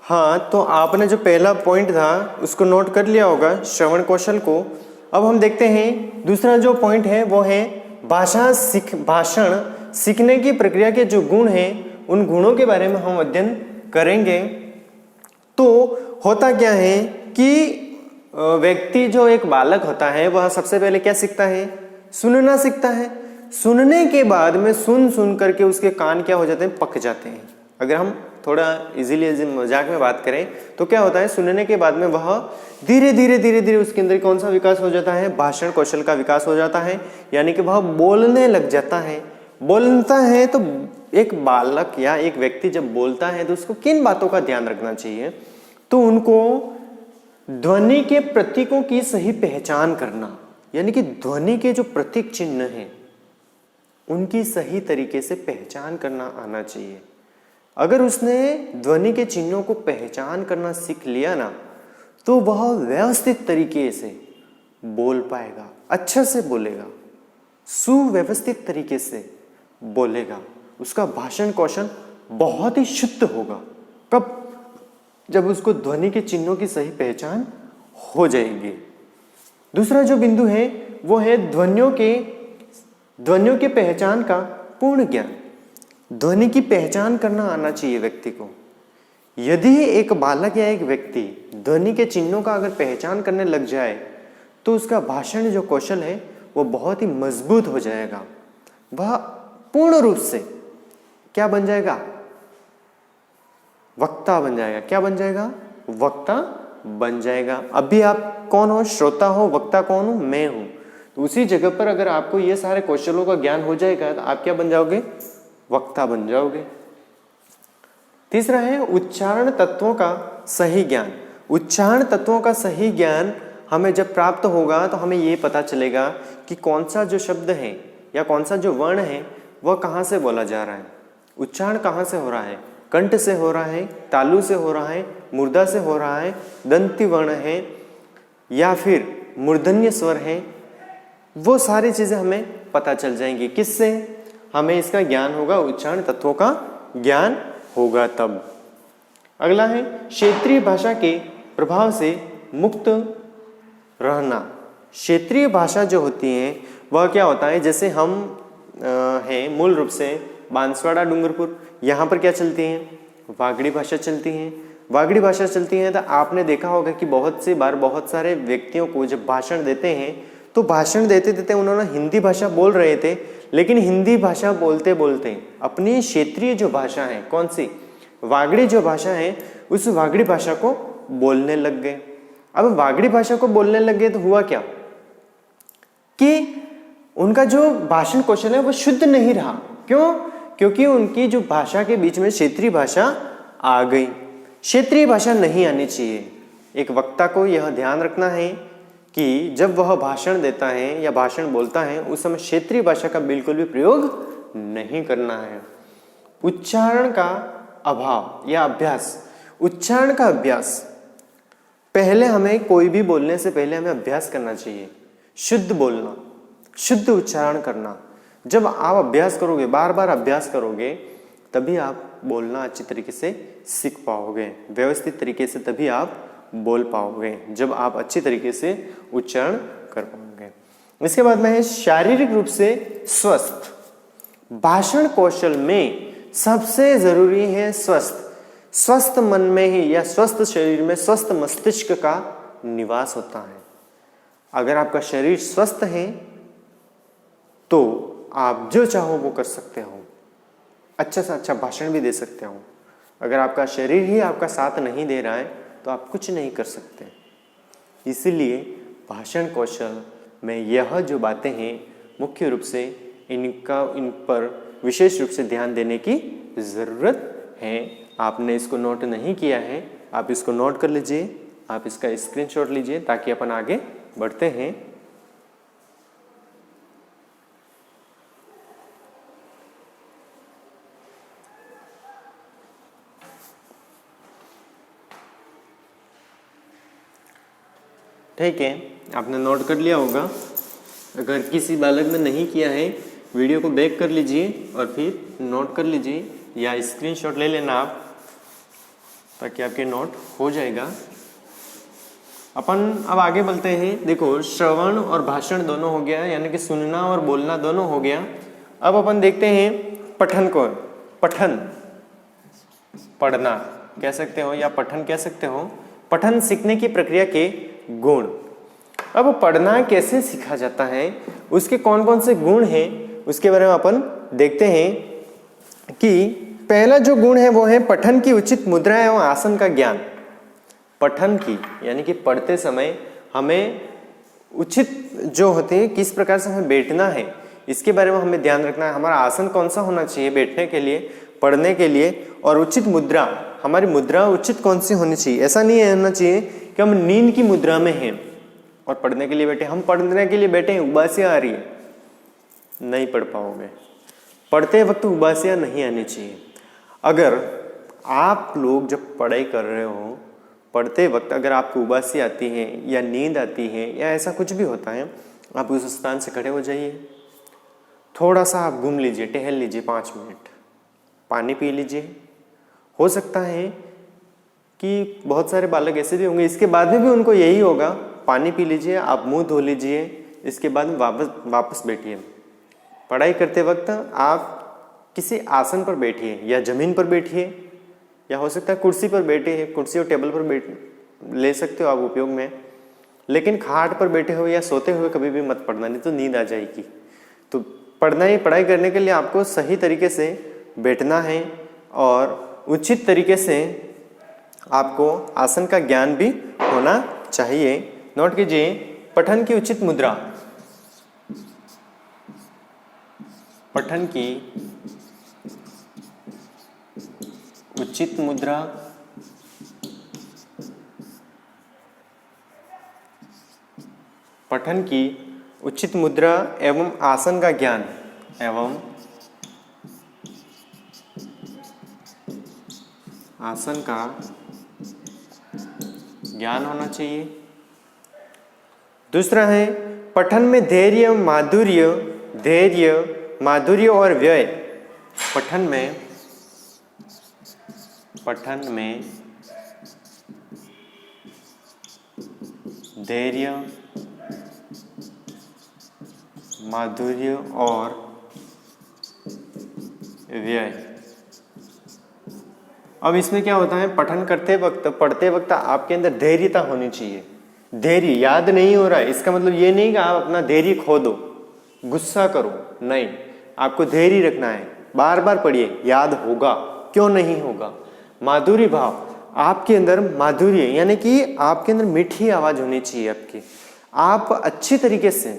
हाँ, तो आपने जो पहला पॉइंट था उसको नोट कर लिया होगा, श्रवण कौशल को। अब हम देखते हैं दूसरा जो पॉइंट है वो है भाषण सीखने की प्रक्रिया के जो गुण हैं उन गुणों के बारे में हम अध्ययन करेंगे। तो होता क्या है कि व्यक्ति जो एक बालक होता है वह सबसे पहले क्या सीखता है? सुनना सीखता है। सुनने के बाद में सुन करके उसके कान क्या हो जाते हैं? पक जाते हैं। अगर हम थोड़ा इजीली मजाक में बात करें तो क्या होता है? सुनने के बाद में वह धीरे धीरे उसके अंदर कौन सा विकास हो जाता है? भाषण कौशल का विकास हो जाता है, यानी कि वह बोलने लग जाता है। बोलता है तो एक बालक या एक व्यक्ति जब बोलता है तो उसको किन बातों का ध्यान रखना चाहिए? तो उनको ध्वनि के प्रतीकों की सही पहचान करना, यानी कि ध्वनि के जो प्रतीक चिन्ह हैं उनकी सही तरीके से पहचान करना आना चाहिए। अगर उसने ध्वनि के चिन्हों को पहचान करना सीख लिया ना, तो वह व्यवस्थित तरीके से बोल पाएगा, अच्छा से बोलेगा, सुव्यवस्थित तरीके से बोलेगा। उसका भाषण कौशल बहुत ही शुद्ध होगा। कब? जब उसको ध्वनि के चिन्हों की सही पहचान हो जाएगी। दूसरा जो बिंदु है वो है ध्वनियों के पहचान का पूर्ण ज्ञान। ध्वनि की पहचान करना आना चाहिए व्यक्ति को। यदि एक बालक या एक व्यक्ति ध्वनि के चिन्हों का अगर पहचान करने लग जाए तो उसका भाषण जो कौशल है वो बहुत ही मजबूत हो जाएगा। वह पूर्ण रूप से क्या बन जाएगा? वक्ता बन जाएगा। क्या बन जाएगा? वक्ता बन जाएगा। अभी आप कौन हो? श्रोता हो। वक्ता कौन हूं? मैं हूं। तो उसी जगह पर अगर आपको ये सारे कौशलों का ज्ञान हो जाएगा तो आप क्या बन जाओगे? वक्ता बन जाओगे। तीसरा है उच्चारण तत्वों का सही ज्ञान। उच्चारण तत्वों का सही ज्ञान हमें जब प्राप्त होगा तो हमें ये पता चलेगा कि कौन सा जो शब्द है या कौन सा जो वर्ण है वह कहाँ से बोला जा रहा है, उच्चारण कहाँ से हो रहा है, कंठ से हो रहा है, तालु से हो रहा है, मूर्धा से हो रहा है, दंती वर्ण है या फिर मूर्धन्य स्वर है। वो सारी चीजें हमें पता चल जाएंगी। किससे? हमें इसका ज्ञान होगा, उच्चारण तत्वों का ज्ञान होगा तब। अगला है क्षेत्रीय भाषा के प्रभाव से मुक्त रहना। क्षेत्रीय भाषा जो होती है वह क्या होता है? जैसे हम हैं मूल रूप से बांसवाड़ा डूंगरपुर, यहाँ पर क्या चलती हैं? वागड़ी भाषा चलती हैं। वागड़ी भाषा चलती है तो आपने देखा होगा कि बहुत सी बार बहुत सारे व्यक्तियों को जब भाषण देते हैं तो भाषण देते देते उन्होंने हिंदी भाषा बोल रहे थे, लेकिन हिंदी भाषा बोलते बोलते अपनी क्षेत्रीय जो भाषा है, कौन सी? वागड़ी जो भाषा है, उस वागड़ी भाषा को बोलने लग गए। अब वागड़ी भाषा को बोलने लग गए तो हुआ क्या कि उनका जो भाषण कौशल है वो शुद्ध नहीं रहा। क्यों? क्योंकि उनकी जो भाषा के बीच में क्षेत्रीय भाषा आ गई। क्षेत्रीय भाषा नहीं आनी चाहिए। एक वक्ता को यह ध्यान रखना है कि जब वह भाषण देता है या भाषण बोलता है उस समय क्षेत्रीय भाषा का बिल्कुल भी प्रयोग नहीं करना है। उच्चारण का अभाव या अभ्यास। उच्चारण का अभ्यास पहले हमें कोई भी बोलने से पहले हमें अभ्यास करना चाहिए। शुद्ध बोलना, शुद्ध उच्चारण करना। जब आप अभ्यास करोगे, बार बार अभ्यास करोगे, तभी आप बोलना अच्छी तरीके से सीख पाओगे। व्यवस्थित तरीके से तभी आप बोल पाओगे जब आप अच्छी तरीके से उच्चारण कर पाओगे। इसके बाद में है शारीरिक रूप से स्वस्थ। भाषण कौशल में सबसे जरूरी है स्वस्थ। स्वस्थ मन में ही या स्वस्थ शरीर में स्वस्थ मस्तिष्क का निवास होता है। अगर आपका शरीर स्वस्थ है तो आप जो चाहो वो कर सकते हो, अच्छा से अच्छा भाषण भी दे सकते हो। अगर आपका शरीर ही आपका साथ नहीं दे रहा है तो आप कुछ नहीं कर सकते। इसीलिए भाषण कौशल में यह जो बातें हैं मुख्य रूप से इन पर विशेष रूप से ध्यान देने की ज़रूरत है। आपने इसको नोट नहीं किया है, आप इसको नोट कर लीजिए, आप इसका स्क्रीनशॉट लीजिए ताकि अपन आगे बढ़ते हैं। ठीक है, आपने नोट कर लिया होगा। अगर किसी बालक ने नहीं किया है, वीडियो को बैक कर लीजिए और फिर नोट कर लीजिए या स्क्रीनशॉट ले लेना आप। ताकि आपके नोट हो जाएगा। अपन अब आगे बढ़ते हैं। देखो श्रवण और भाषण दोनों हो गया, यानी कि सुनना और बोलना दोनों हो गया। अब अपन देखते हैं पठन को। पठन पढ़ना कह सकते हो या पठन कह सकते हो। पठन सीखने की प्रक्रिया के गुण। अब पढ़ना कैसे सीखा जाता है, उसके कौन कौन से गुण हैं, उसके बारे में अपन देखते हैं कि पहला जो गुण है वो है पठन की उचित मुद्रा एवं आसन का ज्ञान। पठन की यानी कि पढ़ते समय हमें उचित जो होते हैं, किस प्रकार से हमें बैठना है, इसके बारे में हमें ध्यान रखना है। हमारा आसन कौन सा होना चाहिए बैठने के लिए, पढ़ने के लिए, और उचित मुद्रा, हमारी मुद्रा उचित कौन सी होनी चाहिए। ऐसा नहीं होना चाहिए कि हम नींद की मुद्रा में हैं और पढ़ने के लिए बैठे। हम पढ़ने के लिए बैठे हैं, उबासियाँ आ रही है, नहीं पढ़ पाओगे। पढ़ते वक्त उबासियाँ नहीं आनी चाहिए। अगर आप लोग जब पढ़ाई कर रहे हो, पढ़ते वक्त अगर आपको उबासी आती है या नींद आती है या ऐसा कुछ भी होता है, आप उस स्थान से खड़े हो जाइए, थोड़ा सा आप घूम लीजिए, टहल लीजिए 5 मिनट, पानी पी लीजिए। हो सकता है कि बहुत सारे बालक ऐसे भी होंगे, इसके बाद में भी उनको यही होगा, पानी पी लीजिए, आप मुंह धो लीजिए, इसके बाद वापस बैठिए। पढ़ाई करते वक्त आप किसी आसन पर बैठिए या जमीन पर बैठिए, या हो सकता है कुर्सी पर बैठे हैं, कुर्सी और टेबल पर बैठ ले सकते हो आप उपयोग में, लेकिन खाट पर बैठे हुए या सोते हुए कभी भी मत पढ़ना, नहीं तो नींद आ जाएगी। तो पढ़ाई करने के लिए आपको सही तरीके से बैठना है और उचित तरीके से आपको आसन का ज्ञान भी होना चाहिए। नोट कीजिए पठन की उचित मुद्रा। पठन की उचित मुद्रा, पठन की उचित मुद्रा एवं आसन का ज्ञान, एवं आसन का ज्ञान होना चाहिए। दूसरा है पठन में धैर्य माधुर्य और व्यय। पठन में धैर्य, माधुर्य और व्यय। अब इसमें क्या होता है, पठन करते वक्त, पढ़ते वक्त आपके अंदर धैर्यता होनी चाहिए। धैर्य, याद नहीं हो रहा है इसका मतलब ये नहीं कि आप अपना धैर्य खो दो, गुस्सा करो, नहीं, आपको धैर्य रखना है। बार बार पढ़िए, याद होगा, क्यों नहीं होगा। माधुर्य भाव, आपके अंदर माधुर्य यानी कि आपके अंदर मीठी आवाज होनी चाहिए आपकी। आप अच्छी तरीके से,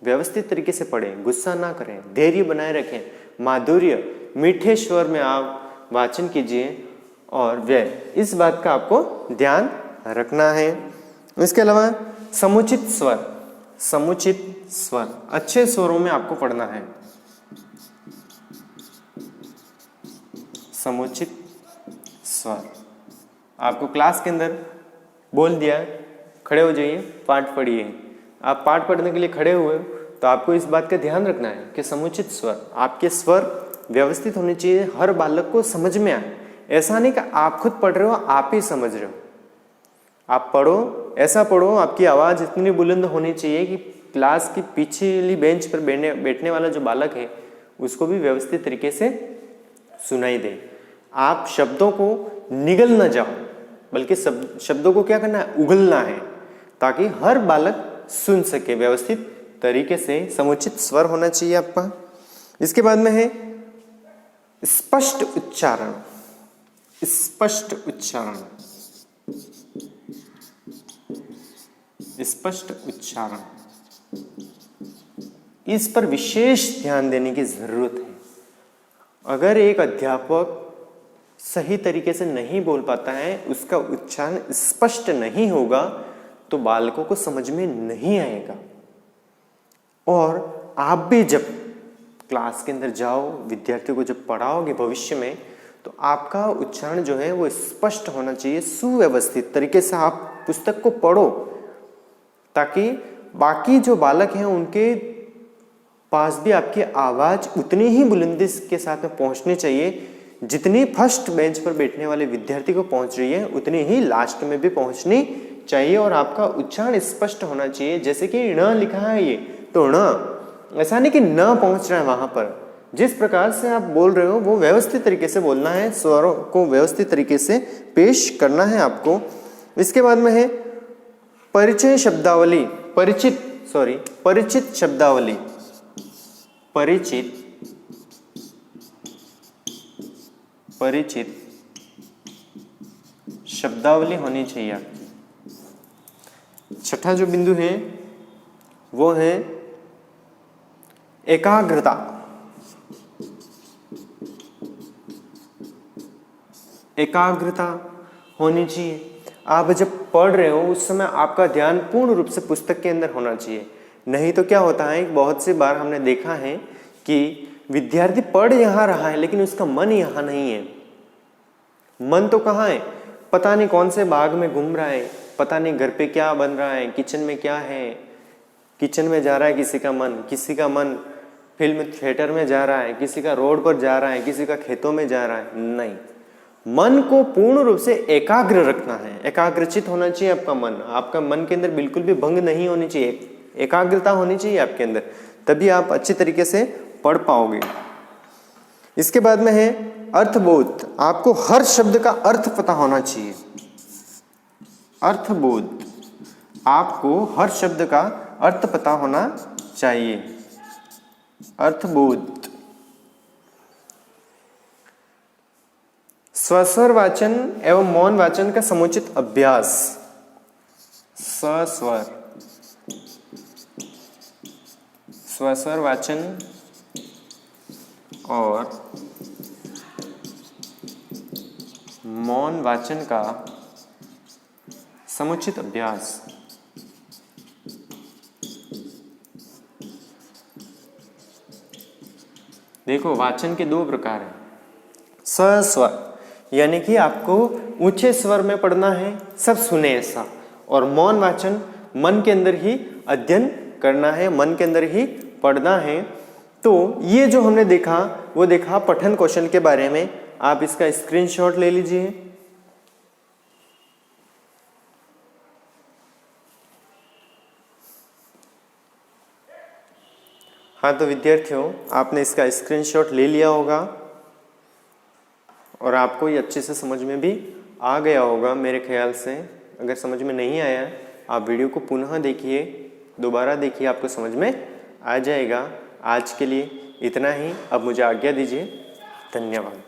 व्यवस्थित तरीके से पढ़ें, गुस्सा ना करें, धैर्य बनाए रखें। माधुर्य, मीठे स्वर में आप वाचन कीजिए, और व्यय, इस बात का आपको ध्यान रखना है। इसके अलावा समुचित स्वर, अच्छे स्वरों में आपको पढ़ना है। समुचित स्वर, आपको क्लास के अंदर बोल दिया खड़े हो जाइए, पाठ पढ़िए। आप पाठ पढ़ने के लिए खड़े हुए तो आपको इस बात का ध्यान रखना है कि समुचित स्वर, आपके स्वर व्यवस्थित होने चाहिए, हर बालक को समझ में आए। ऐसा नहीं कि आप खुद पढ़ रहे हो, आप ही समझ रहे हो। आप पढ़ो, ऐसा पढ़ो, आपकी आवाज़ इतनी बुलंद होनी चाहिए कि क्लास की पिछली बेंच पर बैठने वाला जो बालक है उसको भी व्यवस्थित तरीके से सुनाई दे। आप शब्दों को निगल न जाओ, बल्कि शब्दों को क्या करना है, उगलना है, ताकि हर बालक सुन सके व्यवस्थित तरीके से। समुचित स्वर होना चाहिए आपका। इसके बाद में है स्पष्ट उच्चारण। स्पष्ट उच्चारण, इस पर विशेष ध्यान देने की जरूरत है। अगर एक अध्यापक सही तरीके से नहीं बोल पाता है, उसका उच्चारण स्पष्ट नहीं होगा, तो बालकों को समझ में नहीं आएगा। और आप भी जब क्लास के अंदर जाओ, विद्यार्थियों को जब पढ़ाओगे भविष्य में, तो आपका उच्चारण जो है वो स्पष्ट होना चाहिए, सुव्यवस्थित तरीके से आप पुस्तक को पढ़ो, ताकि बाकी जो बालक हैं उनके पास भी आपकी आवाज़ उतनी ही बुलंदी के साथ में पहुंचनी चाहिए जितनी फर्स्ट बेंच पर बैठने वाले विद्यार्थी को पहुंच रही है उतनी ही लास्ट में भी पहुंचनी चाहिए और आपका उच्चारण स्पष्ट होना चाहिए। जैसे कि ण लिखा है ये, तो ण, ऐसा नहीं कि न पहुंच रहा है वहां पर। जिस प्रकार से आप बोल रहे हो वो व्यवस्थित तरीके से बोलना है, स्वरों को व्यवस्थित तरीके से पेश करना है आपको। इसके बाद में है परिचय शब्दावली, परिचित शब्दावली, परिचित शब्दावली होनी चाहिए आपकी। छठा जो बिंदु है वो है एकाग्रता। एकाग्रता होनी चाहिए। आप जब पढ़ रहे हो उस समय आपका ध्यान पूर्ण रूप से पुस्तक के अंदर होना चाहिए। नहीं तो क्या होता है, बहुत सी बार हमने देखा है कि विद्यार्थी पढ़ यहाँ रहा है लेकिन उसका मन यहाँ नहीं है। मन तो कहाँ है, पता नहीं कौन से बाग में घूम रहा है, पता नहीं घर पे क्या बन रहा है, किचन में क्या है, किचन में जा रहा है किसी का मन फिल्म थिएटर में जा रहा है, किसी का रोड पर जा रहा है, किसी का खेतों में जा रहा है। नहीं, मन को पूर्ण रूप से एकाग्र रखना है, एकाग्रचित होना चाहिए आपका मन। आपका मन के अंदर बिल्कुल भी भंग नहीं होनी चाहिए, एकाग्रता होनी चाहिए आपके अंदर, तभी आप अच्छी तरीके से पढ़ पाओगे। इसके बाद में है अर्थबोध। आपको हर शब्द का अर्थ पता होना चाहिए। अर्थबोध, आपको हर शब्द का अर्थ पता होना चाहिए। अर्थबोध। स्वस्वर वाचन एवं मौन वाचन का समुचित अभ्यास। स्वस्वर वाचन और मौन वाचन का समुचित अभ्यास। देखो, वाचन के दो प्रकार हैं। सस्वर यानी कि आपको ऊंचे स्वर में पढ़ना है, सब सुने ऐसा, और मौन वाचन मन के अंदर ही अध्ययन करना है, मन के अंदर ही पढ़ना है। तो ये जो हमने देखा वो देखा पठन कौशल के बारे में। आप इसका स्क्रीनशॉट ले लीजिए। हाँ, तो विद्यार्थियों, आपने इसका स्क्रीनशॉट ले लिया होगा और आपको ये अच्छे से समझ में भी आ गया होगा मेरे ख्याल से। अगर समझ में नहीं आया, आप वीडियो को पुनः देखिए, दोबारा देखिए, आपको समझ में आ जाएगा। आज के लिए इतना ही। अब मुझे आज्ञा दीजिए। धन्यवाद।